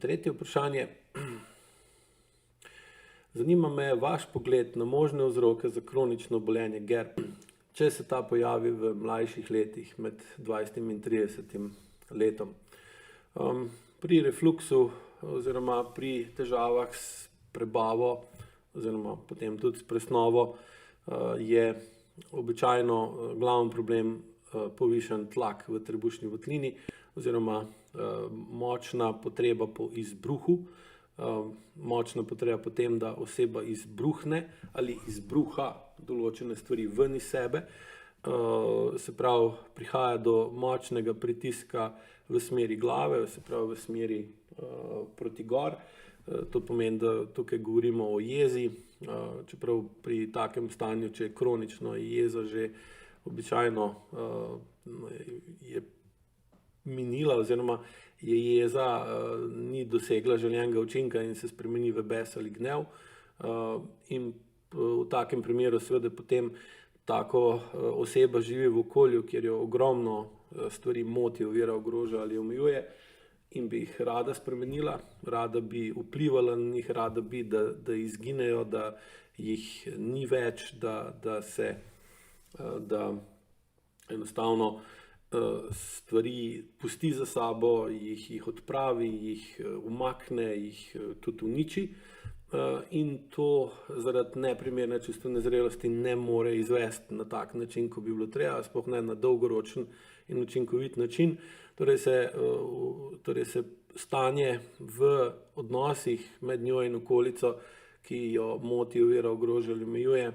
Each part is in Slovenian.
tretje vprašanje. Zanima me vaš pogled na možne vzroke za kronično obolenje GERD, če se ta pojavi v mlajših letih med 20 in 30 letom. Pri refluksu oziroma pri težavah s prebavo oziroma potem tudi s presnovo je običajno glavni problem povišan tlak v trebušni votlini oziroma močna potreba po izbruhu, močna potreba po tem, da oseba izbruhne ali izbruha določene stvari ven iz sebe. Se pravi, prihaja do močnega pritiska v smeri glave, se pravi v smeri proti gor. To pomeni, da tukaj govorimo o jezi, čeprav pri takem stanju, če je kronično, je jeza že običajno je minila oziroma je jeza ni dosegla željenega učinka in se spremeni v bes ali gnev. In v takem primeru seveda potem tako oseba živi v okolju, kjer jo ogromno stvari moti, ovira, ogroža ali omejuje in bi jih rada spremenila, rada bi vplivala na njih, rada bi, da izginejo, da jih ni več, da enostavno stvari pusti za sabo, jih odpravi, jih umakne, jih tudi uniči. In to zaradi neprimerne čustvene zrelosti ne more izvesti na tak način, ko bi bilo treba, sploh ne na dolgoročen in učinkovit način. Torej se stanje v odnosih med njo in okolico, ki jo moti, ovira, ogroža ali omejuje,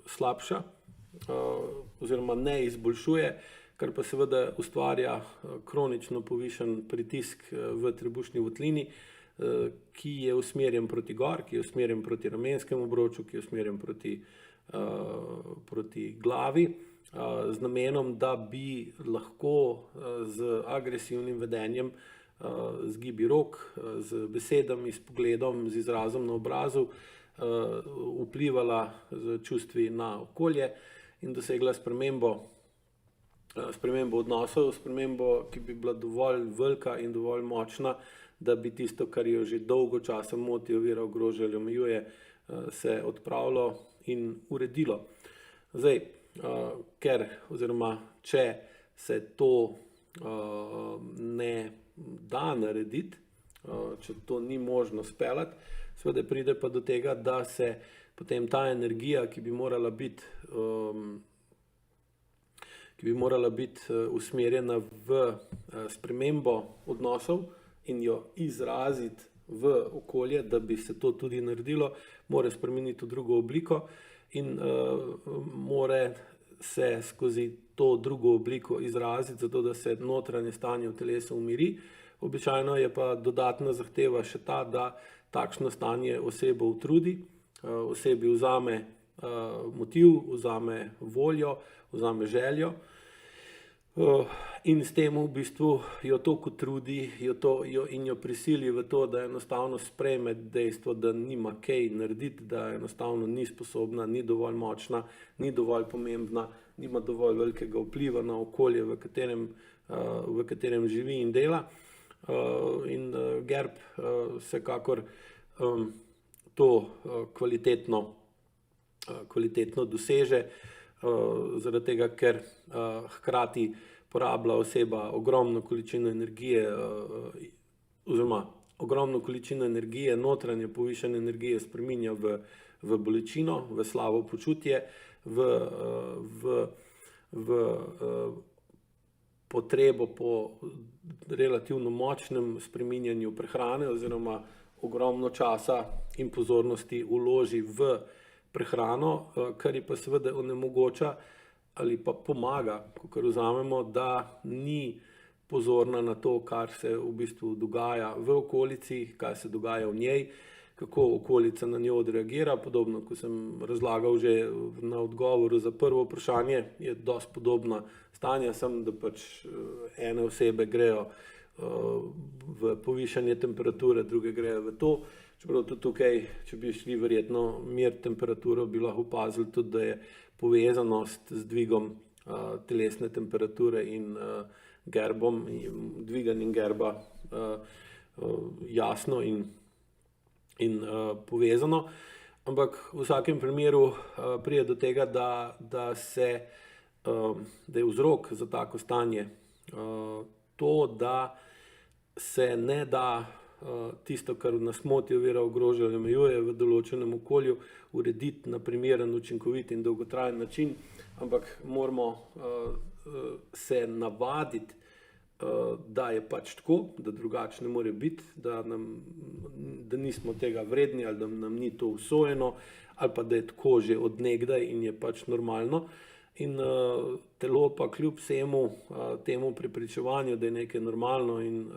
slabša oziroma ne izboljšuje, kar pa seveda ustvarja kronično povišan pritisk v trebušni votlini, ki je usmerjen proti gor, ki je usmerjen proti ramenskemu obroču, ki je usmerjen proti glavi, z namenom, da bi lahko z agresivnim vedenjem, z gibi rok, z besedami, s pogledom, z izrazom na obrazu vplivala z čustvi na okolje in dosegla spremembo odnosov, spremembo, ki bi bila dovolj velika in dovolj močna, da bi tisto, kar jo že dolgo časa moti, ovira, ogroža ali omejuje, se odpravilo in uredilo. Zdaj, ker oziroma če se to ne da narediti, če to ni možno speljati, seveda pride pa do tega, da se potem ta energija, ki bi morala biti usmerjena v spremembo odnosov in jo izraziti v okolje, da bi se to tudi naredilo, mora spremeniti v drugo obliko in mora se skozi to drugo obliko izraziti, zato da se notranje stanje v telesu umiri. Običajno je pa dodatna zahteva še ta, da takšno stanje osebo utrudi, osebi vzame motiv, vzame voljo, vzame željo in s tem v bistvu jo toliko utrudi in jo prisili v to, da enostavno sprejme dejstvo, da nima kaj narediti, da enostavno ni sposobna, ni dovolj močna, ni dovolj pomembna, nima dovolj velikega vpliva na okolje, v katerem živi in dela. In GERD vsekakor to kvalitetno doseže, zaradi tega, ker hkrati porablja oseba ogromno količino energije oziroma ogromno količino energije, notranje povišene energije spreminja v bolečino, v slabo počutje, v potrebo po relativno močnem spreminjanju prehrane oziroma ogromno časa in pozornosti vloži v prehrano, kar ji pa seveda onemogoča ali pa pomaga, kakor vzamemo, da ni pozorna na to, kar se v bistvu dogaja v okolici, kaj se dogaja v njej, kako okolica na njo odreagira. Podobno, ko sem razlagal že na odgovoru za prvo vprašanje, je dosti podobna stanja, samo da pač ene osebe grejo v povišanje temperature, druge grejo v to. Čeprav tudi tukaj, če bi šli verjetno meriti temperaturo, bi lahko opazili tudi, da je povezanost z dvigom telesne temperature in gerbom, dviganjem gerba jasno in povezano, ampak v vsakem primeru pride do tega, da je vzrok za tako stanje to, da se ne da tisto, kar nas moti, ovira, ogroža ali omejuje v določenem okolju, urediti na primeren, učinkovit in dolgotrajen način, ampak moramo se navaditi, da je pač tako, da drugače ne more biti, da nismo tega vredni ali da nam ni to usojeno ali pa da je tako že od nekdaj in je pač normalno. In telo pa kljub vsemu temu prepričevanju, da je nekaj normalno in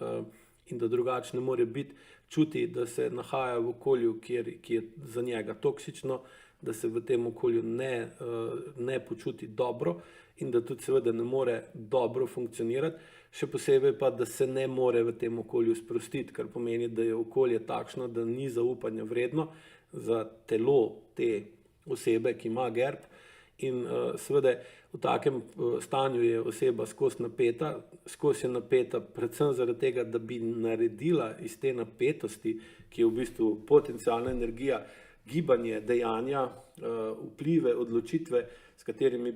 da drugače ne more biti, čuti, da se nahaja v okolju, ki je za njega toksično, da se v tem okolju ne počuti dobro in da tudi seveda ne more dobro funkcionirati, še posebej pa, da se ne more v tem okolju sprostiti, kar pomeni, da je okolje takšno, da ni zaupanja vredno za telo te osebe, ki ima GERB. In seveda v takem stanju je oseba skozi je napeta predvsem zaradi tega, da bi naredila iz te napetosti, ki je v bistvu potencialna energija, gibanje, dejanja, vplive, odločitve, s katerimi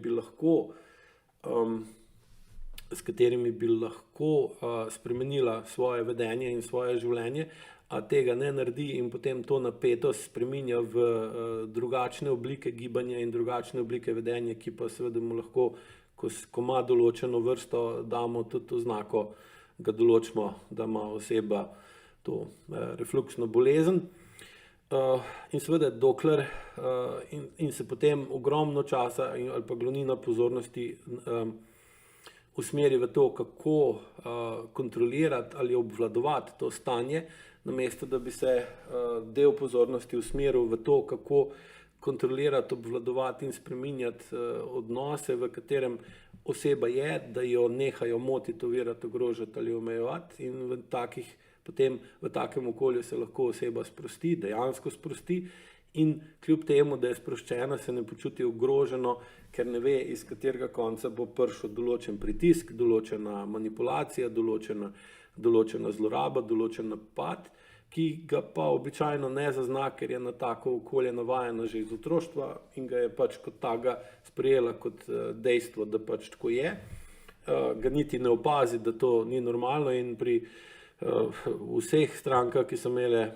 bi lahko spremenila svoje vedenje in svoje življenje, a tega ne naredi in potem to napetost spreminja v drugačne oblike gibanja in drugačne oblike vedenja, ki pa seveda mu lahko, ko ima določeno vrsto, damo tudi oznako, ga določimo, da ima oseba to refluksno bolezen. In seveda dokler in se potem ogromno časa ali pa glavnina pozornosti usmeri v to, kako kontrolirati ali obvladovati to stanje, namesto da bi se del pozornosti usmeril v to, kako kontrolirati, obvladovati in spreminjati odnose, v katerem oseba je, da jo nehajo motiti, ovirati, ogrožati ali omejevati, in potem v takem okolju se lahko oseba sprosti, dejansko sprosti, in kljub temu, da je sproščena, se ne počuti ogroženo, ker ne ve, iz katerega konca bo prišel določen pritisk, določena manipulacija, določena zloraba, določen napad, ki ga pa običajno ne zazna, ker je na tako okolje navajena že iz otroštva in ga je pač kot takega sprejela kot dejstvo, da pač tako je. Ga niti ne opazi, da to ni normalno, in pri vseh strankah, ki so imele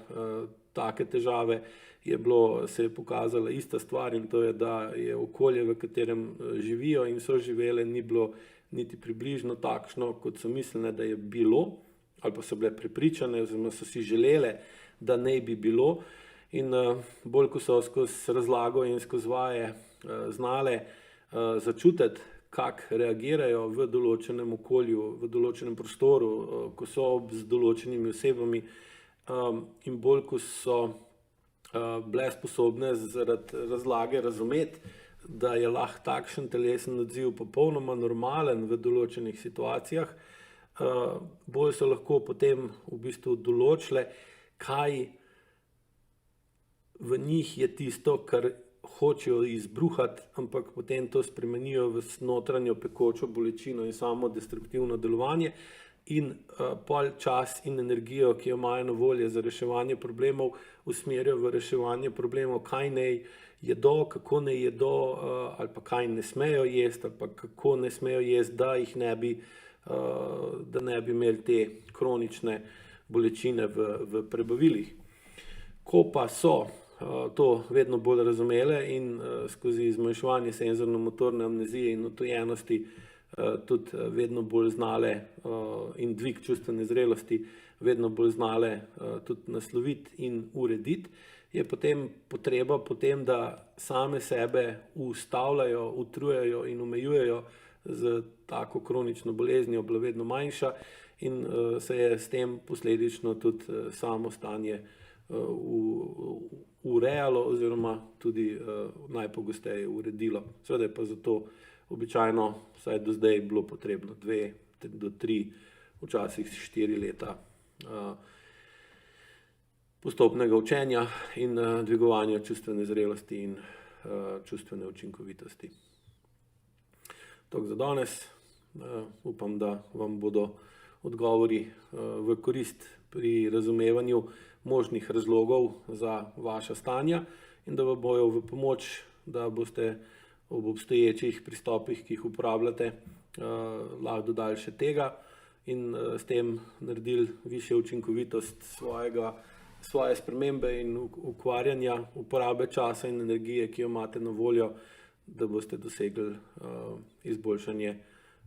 take težave, se je pokazala ista stvar, in to je, da je okolje, v katerem živijo in so živele, ni bilo niti približno takšno, kot so mislile, da je bilo, ali pa so bile prepričane, oziroma so si želele, da ne bi bilo. In bolj, ko so skozi razlago in skozi vaje znale začutiti, kako reagirajo v določenem okolju, v določenem prostoru, ko so z določenimi osebami, in bolj, ko so bile sposobne zaradi razlage razumeti, da je lahko takšen telesen odziv popolnoma normalen v določenih situacijah, bolj so lahko potem v bistvu določile, kaj v njih je tisto, kar hočejo izbruhati, ampak potem to spremenijo v notranjo pekočo bolečino in samo destruktivno delovanje, in pol čas in energijo, ki jo imajo na voljo za reševanje problemov, usmerijo v reševanje problemov, kaj naj jedo, kako naj jedo, ali pa kaj ne smejo jesti, ali pa kako ne smejo jesti, da ne bi imeli te kronične bolečine v prebavilih. Ko pa so to vedno bolj razumele in skozi zmanjševanje senzorno-motorne amnezije in odtujenosti tudi vedno bolj znale in dvig čustvene zrelosti vedno bolj znale tudi nasloviti in urediti, je potem potreba potem, da same sebe ustavljajo, utrujajo in omejujejo z tako kronično boleznijo, bila vedno manjša, in se je s tem posledično tudi samo stanje urejalo oziroma tudi najpogosteje uredilo. Seveda je pa zato običajno, vsaj do zdaj, bilo potrebno 2 do 3, včasih 4 leta postopnega učenja in dvigovanja čustvene zrelosti in čustvene učinkovitosti. Toliko za danes. Upam, da vam bodo odgovori v korist pri razumevanju možnih razlogov za vaša stanja in da vam bojo v pomoč, da boste ob obstoječih pristopih, ki jih uporabljate, lahko dodali še tega in s tem naredili višjo učinkovitost svoje spremembe in ukvarjanja, uporabe časa in energije, ki jo imate na voljo, da boste dosegli izboljšanje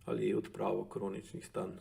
ali odpravo kroničnih stanj.